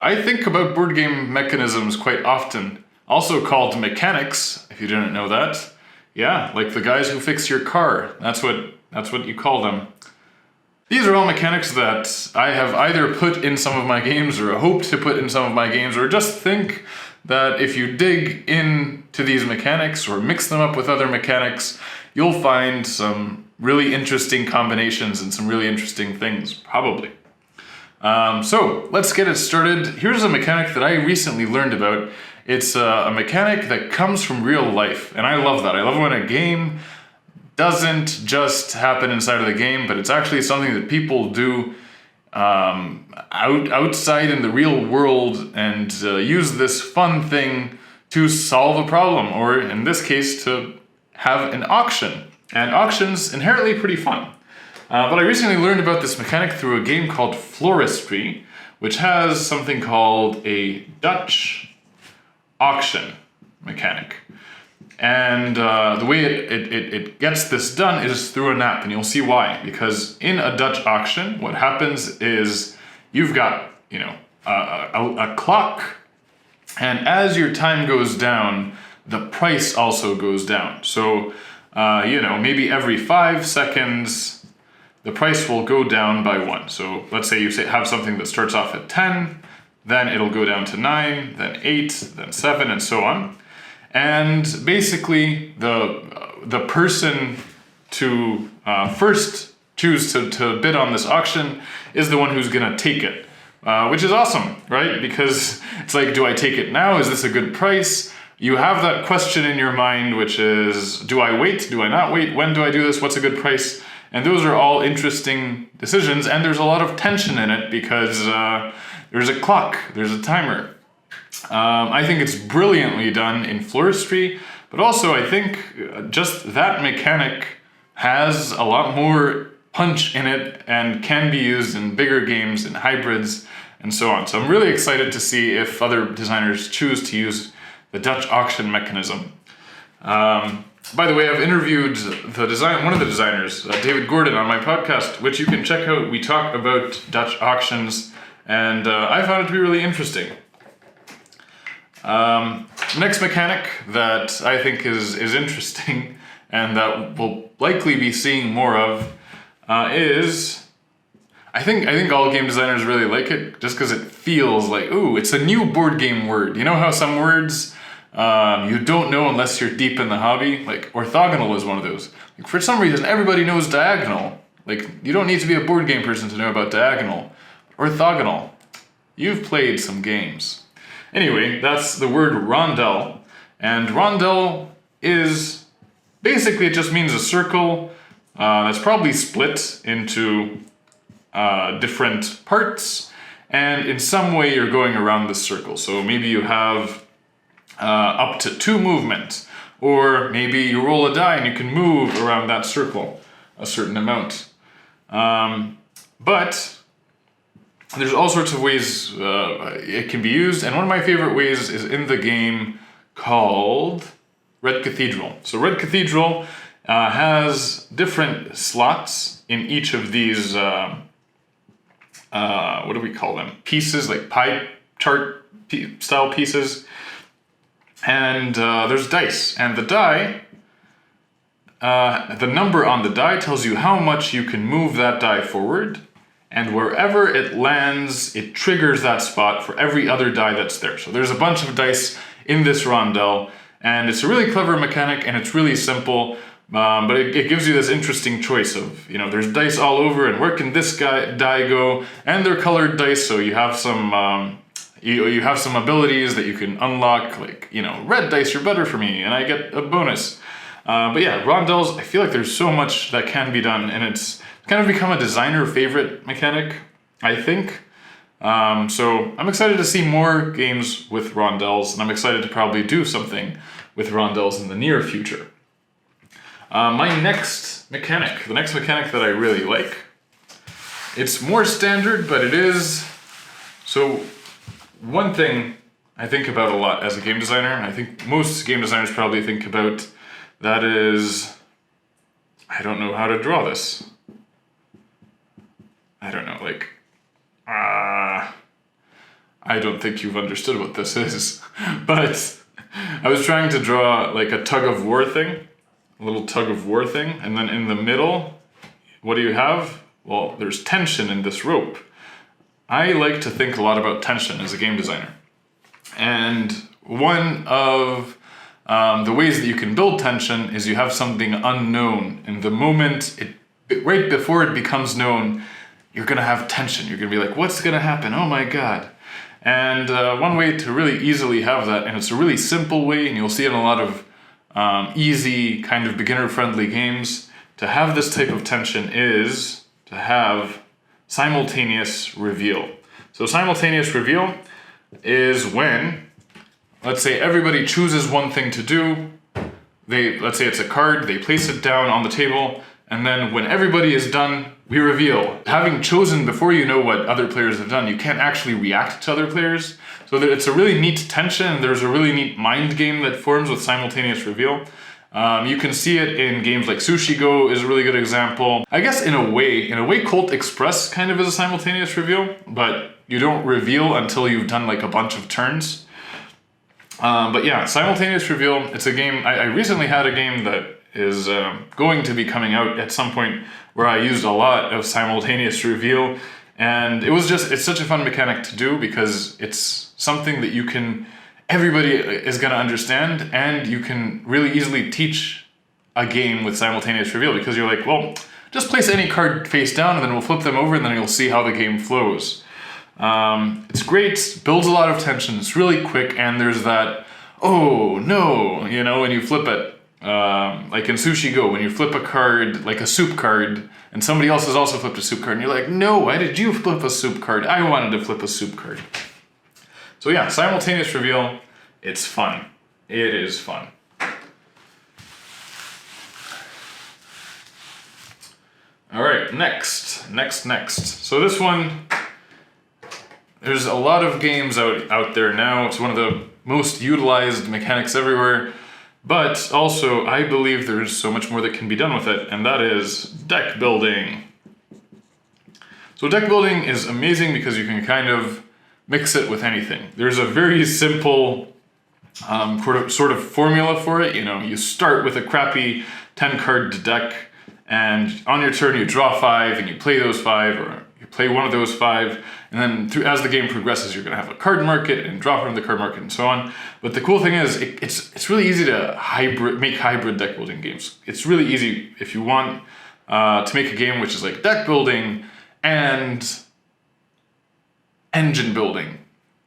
I think about board game mechanisms quite often, also called mechanics, if you didn't know that. Yeah, like the guys who fix your car. That's what you call them. These are all mechanics that I have either put in some of my games or hoped to put in some of my games, or just think that if you dig into these mechanics or mix them up with other mechanics, you'll find some really interesting combinations and some really interesting things, probably. So let's get it started. Here's a mechanic that I recently learned about. It's a mechanic that comes from real life, and I love that. I love when a game doesn't just happen inside of the game, but it's actually something that people do outside in the real world and use this fun thing to solve a problem, or in this case, to have an auction. And auctions inherently pretty fun. But I recently learned about this mechanic through a game called Floristry, which has something called a Dutch auction mechanic. And the way it gets this done is through an app, and you'll see why. Because in a Dutch auction, what happens is you've got, a clock, and as your time goes down, the price also goes down. So, maybe every 5 seconds, the price will go down by 1. So let's say you have something that starts off at 10, then it'll go down to 9, then 8, then 7, and so on. And basically, the person to first choose to bid on this auction is the one who's gonna take it, which is awesome, right? Because it's like, do I take it now? Is this a good price? You have that question in your mind, which is, do I wait? Do I not wait? When do I do this? What's a good price? And those are all interesting decisions, and there's a lot of tension in it because there's a clock, there's a timer. I think it's brilliantly done in Floristry, but also I think just that mechanic has a lot more punch in it and can be used in bigger games and hybrids and so on. So I'm really excited to see if other designers choose to use the Dutch auction mechanism. By the way, I've interviewed one of the designers, David Gordon, on my podcast, which you can check out. We talk about Dutch auctions, and I found it to be really interesting. Next mechanic that I think is interesting and that we'll likely be seeing more of is, I think all game designers really like it just because it feels like, ooh, it's a new board game word. You know how some words you don't know unless you're deep in the hobby? Like orthogonal is one of those. Like, for some reason, everybody knows diagonal. Like, you don't need to be a board game person to know about diagonal. Orthogonal. You've played some games. Anyway, that's the word rondel. And rondel is, basically it just means a circle that's probably split into different parts. And in some way you're going around the circle. So maybe you have up to 2 movement, or maybe you roll a die and you can move around that circle a certain amount. But there's all sorts of ways it can be used, and one of my favorite ways is in the game called Red Cathedral. So Red Cathedral has different slots in each of these, what do we call them? Pieces, like pie chart style pieces. And there's dice, and the die, the number on the die tells you how much you can move that die forward, and wherever it lands, it triggers that spot for every other die that's there. So there's a bunch of dice in this rondel, and it's a really clever mechanic, and it's really simple, but it gives you this interesting choice of, there's dice all over, and where can this die go, and they're colored dice, so you have some... You have some abilities that you can unlock, like, red dice are better for me, and I get a bonus. But yeah, rondels, I feel like there's so much that can be done, and it's kind of become a designer favorite mechanic, I think. So I'm excited to see more games with rondels, and I'm excited to probably do something with rondels in the near future. The next mechanic that I really like, it's more standard, but it is... So... One thing I think about a lot as a game designer, and I think most game designers probably think about, that is, I don't know how to draw this. I don't know, like, I don't think you've understood what this is. But I was trying to draw like a tug of war thing, a little tug of war thing, and then in the middle, what do you have? Well, there's tension in this rope. I like to think a lot about tension as a game designer. And one of the ways that you can build tension is you have something unknown. And the moment, right before it becomes known, you're gonna have tension. You're gonna be like, what's gonna happen? Oh my God. And one way to really easily have that, and it's a really simple way, and you'll see it in a lot of easy, kind of beginner-friendly games, to have this type of tension is to have simultaneous reveal. So simultaneous reveal is when, let's say everybody chooses one thing to do, let's say it's a card, they place it down on the table, and then when everybody is done, we reveal. Having chosen before you know what other players have done, you can't actually react to other players. So it's a really neat tension, and there's a really neat mind game that forms with simultaneous reveal. You can see it in games like Sushi Go is a really good example. I guess in a way, Colt Express kind of is a simultaneous reveal, but you don't reveal until you've done like a bunch of turns. But yeah, simultaneous reveal, it's a game, I recently had a game that is going to be coming out at some point where I used a lot of simultaneous reveal, and it's such a fun mechanic to do because it's something that everybody is going to understand, and you can really easily teach a game with simultaneous reveal because you're like, well, just place any card face down and then we'll flip them over and then you'll see how the game flows. It's great, builds a lot of tension, it's really quick, and there's that, oh no, when you flip it, like in Sushi Go, when you flip a card, like a soup card, and somebody else has also flipped a soup card, and you're like, no, why did you flip a soup card? I wanted to flip a soup card. So yeah, simultaneous reveal, it's fun. It is fun. All right, next. So this one, there's a lot of games out there now. It's one of the most utilized mechanics everywhere, but also I believe there's so much more that can be done with it, and that is deck building. So deck building is amazing because you can kind of mix it with anything. There's a very simple sort of formula for it. You start with a crappy 10-card deck, and on your turn you draw 5 and you play those 5, or you play one of those 5, and then as the game progresses you're going to have a card market and draw from the card market and so on. But the cool thing is it's really easy to make hybrid deck building games. It's really easy if you want to make a game which is like deck building and engine building.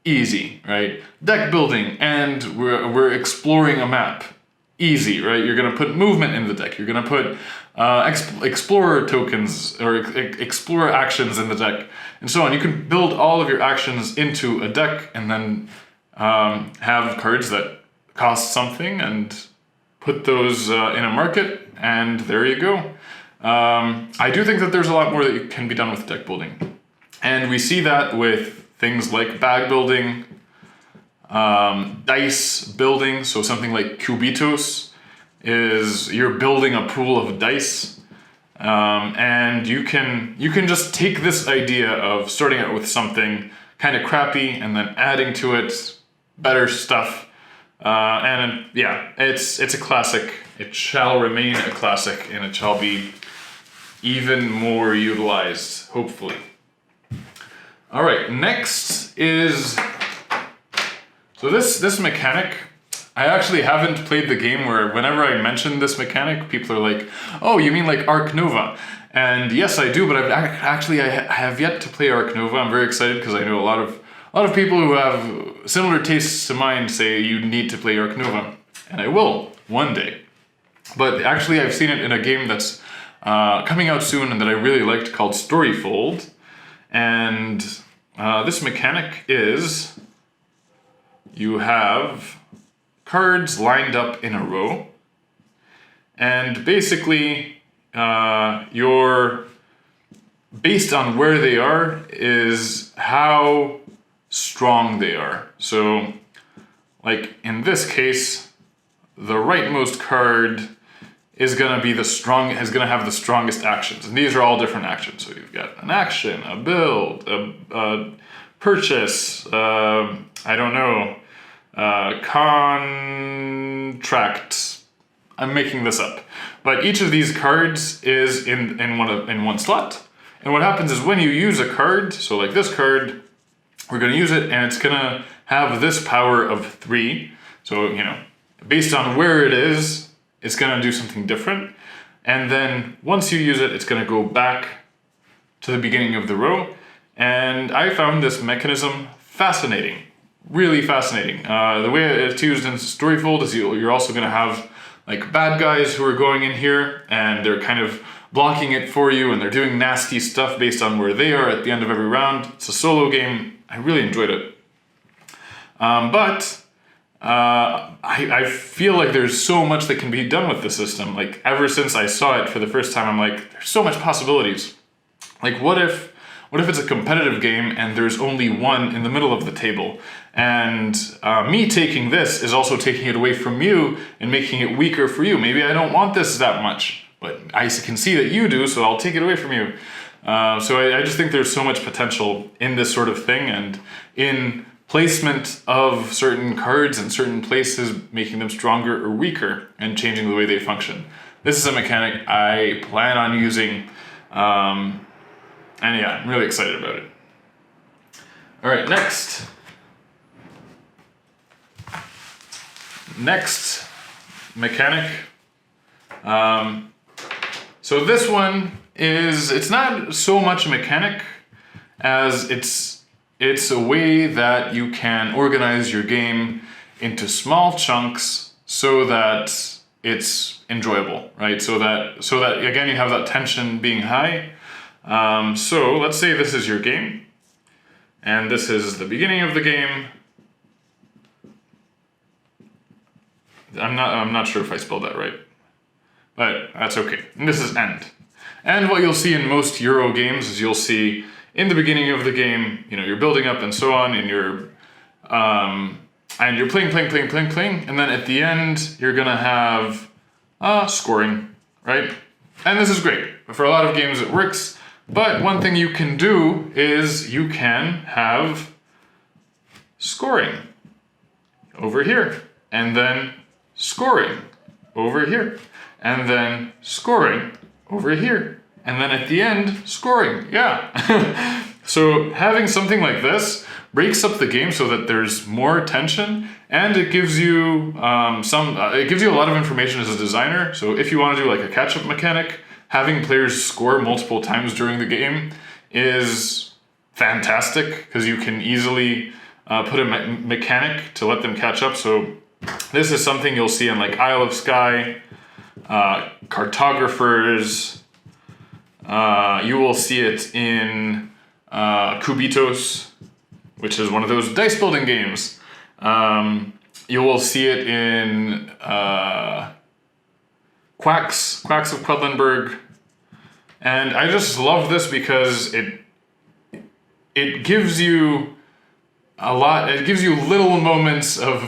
Easy, right? Deck building and we're exploring a map. Easy, right? You're going to put movement in the deck. You're going to put explorer tokens or explorer actions in the deck and so on. You can build all of your actions into a deck and then have cards that cost something and put those in a market, and there you go. I do think that there's a lot more that can be done with deck building, and we see that with things like bag building, dice building. So something like Cubitos is you're building a pool of dice, and you can just take this idea of starting out with something kind of crappy and then adding to it better stuff, and yeah, it's a classic. It shall remain a classic, and it shall be even more utilized, hopefully. All right, next is, so this mechanic, I actually haven't played the game where whenever I mention this mechanic, people are like, oh, you mean like Ark Nova? And yes, I do, but I have yet to play Ark Nova. I'm very excited because I know a lot of people who have similar tastes to mine say you need to play Ark Nova, and I will one day. But actually, I've seen it in a game that's coming out soon and that I really liked called StoryFold. And this mechanic is you have cards lined up in a row, and basically you're based on where they are is how strong they are. So like in this case, the rightmost card is going to be is going to have the strongest actions. And these are all different actions. So you've got an action, a build, a purchase, I don't know, contract. I'm making this up. But each of these cards is in one slot. And what happens is when you use a card, so like this card, we're going to use it and it's going to have this power of 3. So, you know, based on where it is, it's going to do something different. And then once you use it, it's going to go back to the beginning of the row. And I found this mechanism fascinating, really fascinating. The way it's used in StoryFold is you're also going to have like bad guys who are going in here and they're kind of blocking it for you and they're doing nasty stuff based on where they are at the end of every round. It's a solo game. I really enjoyed it. But I feel like there's so much that can be done with the system. Like ever since I saw it for the first time, I'm like, there's so much possibilities. Like what if it's a competitive game and there's only one in the middle of the table? And me taking this is also taking it away from you and making it weaker for you. Maybe I don't want this that much, but I can see that you do, so I'll take it away from you. So I just think there's so much potential in this sort of thing and in placement of certain cards in certain places, making them stronger or weaker and changing the way they function. This is a mechanic I plan on using. And yeah, I'm really excited about it. All right, next mechanic. So this one it's not so much a mechanic as it's a way that you can organize your game into small chunks so that it's enjoyable, right? So that again, you have that tension being high. So let's say this is your game, and this is the beginning of the game. I'm not sure if I spelled that right, but that's okay. And this is end. And what you'll see in most Euro games is you'll see in the beginning of the game, you know, you're building up and so on, and you're playing, and then at the end you're gonna have scoring, right? And this is great. For a lot of games it works. But one thing you can do is you can have scoring over here, and then scoring over here, and then scoring over here, and then at the end, scoring. Yeah. So having something like this breaks up the game so that there's more tension, and it gives you it gives you a lot of information as a designer. So if you want to do like a catch-up mechanic, having players score multiple times during the game is fantastic because you can easily put a mechanic to let them catch up. So this is something you'll see in like Isle of Skye, Cartographers. You will see it in Cubitos, which is one of those dice building games. You will see it in Quacks of Quedlinburg. And I just love this because it gives you a lot. It gives you little moments of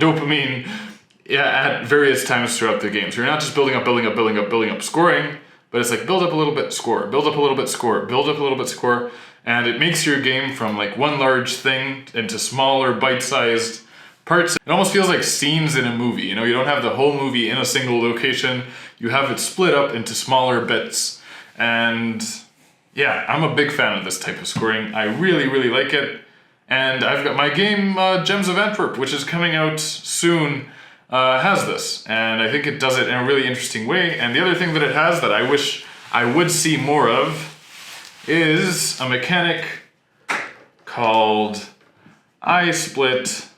dopamine at various times throughout the game. So you're not just building up, scoring, but it's like build up a little bit, score, build up a little bit, score, build up a little bit, score. And it makes your game from like one large thing into smaller bite-sized parts. It almost feels like scenes in a movie. You know, you don't have the whole movie in a single location. You have it split up into smaller bits. And yeah, I'm a big fan of this type of scoring. I really, really like it. And I've got my game, Gems of Antwerp, which is coming out soon, has this. And I think it does it in a really interesting way. And the other thing that it has that I wish I would see more of is a mechanic called I Split.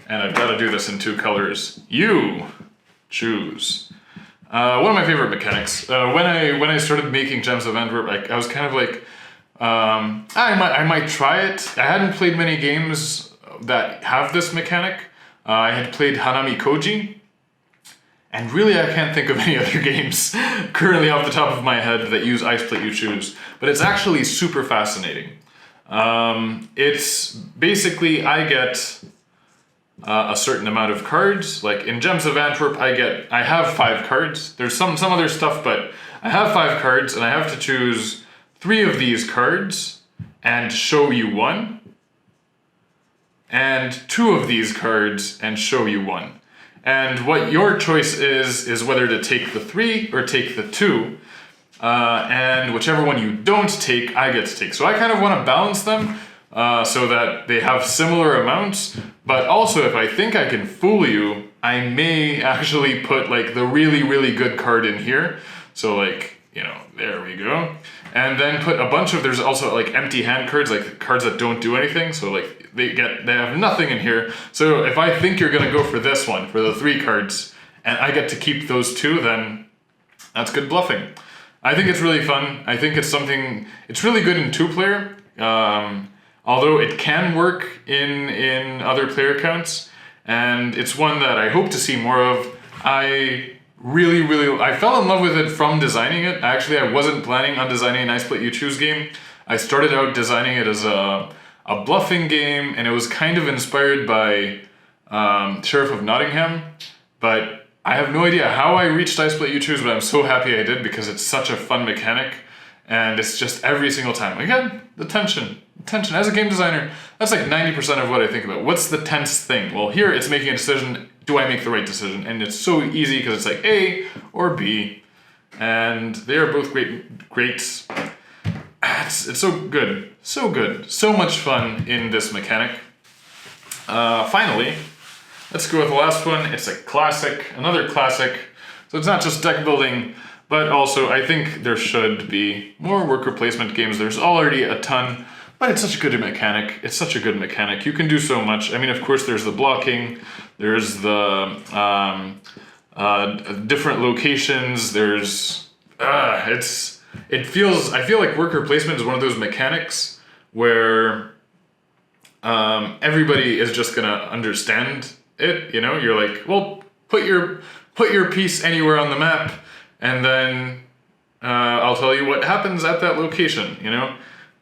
And I've got to do this in 2 colors. You choose. One of my favorite mechanics. When I started making Gems of Antwerp, I was kind of like, I might try it. I hadn't played many games that have this mechanic. I had played Hanamikoji, and really I can't think of any other games currently off the top of my head that use I Split, You Choose. But it's actually super fascinating. It's basically I get a certain amount of cards. Like in Gems of Antwerp, I have 5 cards. There's some other stuff, but I have 5 cards, and I have to choose 3 of these cards, and show you one, and 2 of these cards and show you one. And what your choice is whether to take the 3 or take the 2. And whichever one you don't take, I get to take. So I kind of want to balance them so that they have similar amounts. But also, if I think I can fool you, I may actually put like the really, really good card in here. So like, you know, there we go. And then put a bunch of, there's also like empty hand cards, like cards that don't do anything. So like they have nothing in here. So if I think you're gonna go for this one, for the 3 cards, and I get to keep those 2, then that's good bluffing. I think it's really fun. I think it's something, it's really good in 2-player. Although it can work in other player counts. And it's one that I hope to see more of. I fell in love with it from designing it. Actually, I wasn't planning on designing an I Split You Choose game. I started out designing it as a bluffing game, and it was kind of inspired by Sheriff of Nottingham. But I have no idea how I reached I Split You Choose, but I'm so happy I did because it's such a fun mechanic. And it's just every single time. Again, the tension. Tension. As a game designer, that's like 90% of what I think about. What's the tense thing? Well, here it's making a decision. Do I make the right decision? And it's so easy because it's like A or B. And they are both great. It's so good. So good. So much fun in this mechanic. Finally, let's go with the last one. It's a classic. Another classic. So it's not just deck building, but also I think there should be more worker placement games. There's already a ton. But it's such a good mechanic. It's such a good mechanic. You can do so much. I mean, of course, there's the blocking. There's the different locations. There's I feel like worker placement is one of those mechanics where everybody is just gonna understand it. You know, you're like, well, put your piece anywhere on the map, and then I'll tell you what happens at that location. You know.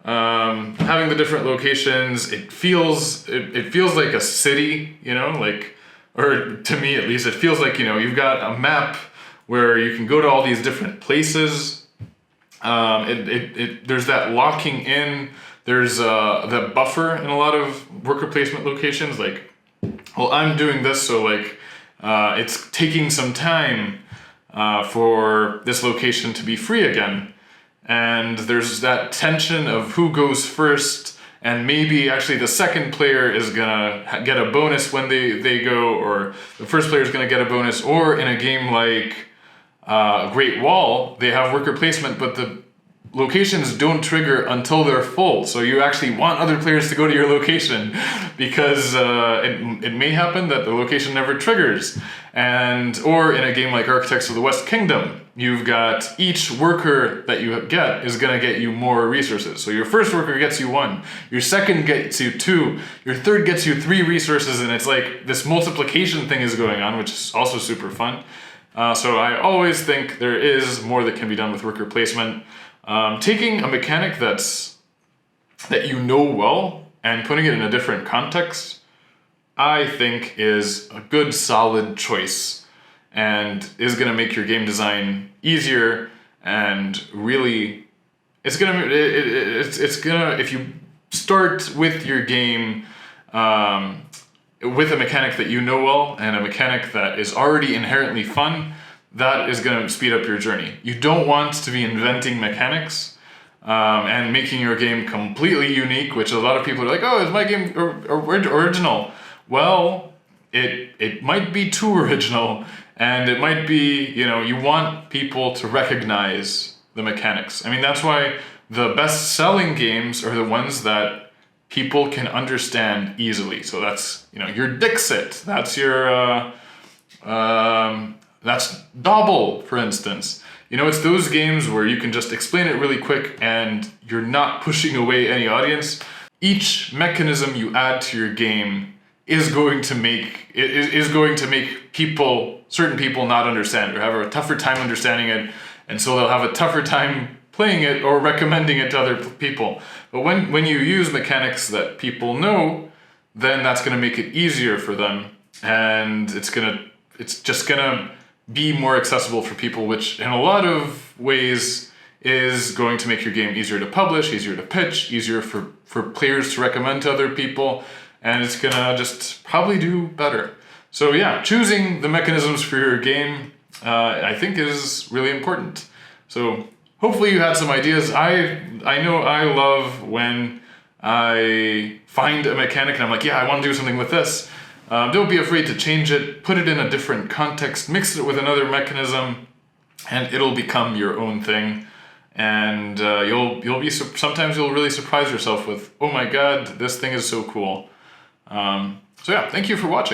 Having the different locations, it feels like a city, you know, like, or to me at least, it feels like, you know, you've got a map where you can go to all these different places. There's that locking in, there's the buffer in a lot of worker placement locations, like, well, I'm doing this, so like, it's taking some time for this location to be free again. And there's that tension of who goes first, and maybe actually the second player is gonna get a bonus when they go, or the first player is gonna get a bonus, or in a game like Great Wall, they have worker placement, but the locations don't trigger until they're full. So you actually want other players to go to your location because it may happen that the location never triggers. Or in a game like Architects of the West Kingdom, you've got each worker that you get is going to get you more resources. So your first worker gets you 1, your second gets you 2, your third gets you 3 resources, and it's like this multiplication thing is going on, which is also super fun. So I always think there is more that can be done with worker placement. Taking a mechanic that you know well and putting it in a different context, I think is a good solid choice and is going to make your game design easier, and really it's gonna if you start with your game with a mechanic that you know well and a mechanic that is already inherently fun, that is going to speed up your journey. You don't want to be inventing mechanics and making your game completely unique, which a lot of people are like, oh, is my game original? Well, it might be too original, and it might be, you know, you want people to recognize the mechanics. I mean, that's why the best-selling games are the ones that people can understand easily. So that's, you know, your Dixit, that's your... That's Dobble, for instance. You know, it's those games where you can just explain it really quick and you're not pushing away any audience. Each mechanism you add to your game is going to make certain people not understand it or have a tougher time understanding it, and so they'll have a tougher time playing it or recommending it to other people. But when you use mechanics that people know, then that's going to make it easier for them, and it's just gonna be more accessible for people, which in a lot of ways is going to make your game easier to publish, easier to pitch, easier for players to recommend to other people, and it's gonna just probably do better. So yeah, choosing the mechanisms for your game, I think is really important. So hopefully you had some ideas. I know I love when I find a mechanic and I'm like, yeah, I want to do something with this. Don't be afraid to change it, put it in a different context, mix it with another mechanism, and it'll become your own thing. And sometimes you'll really surprise yourself with, oh my god, this thing is so cool. So yeah, thank you for watching.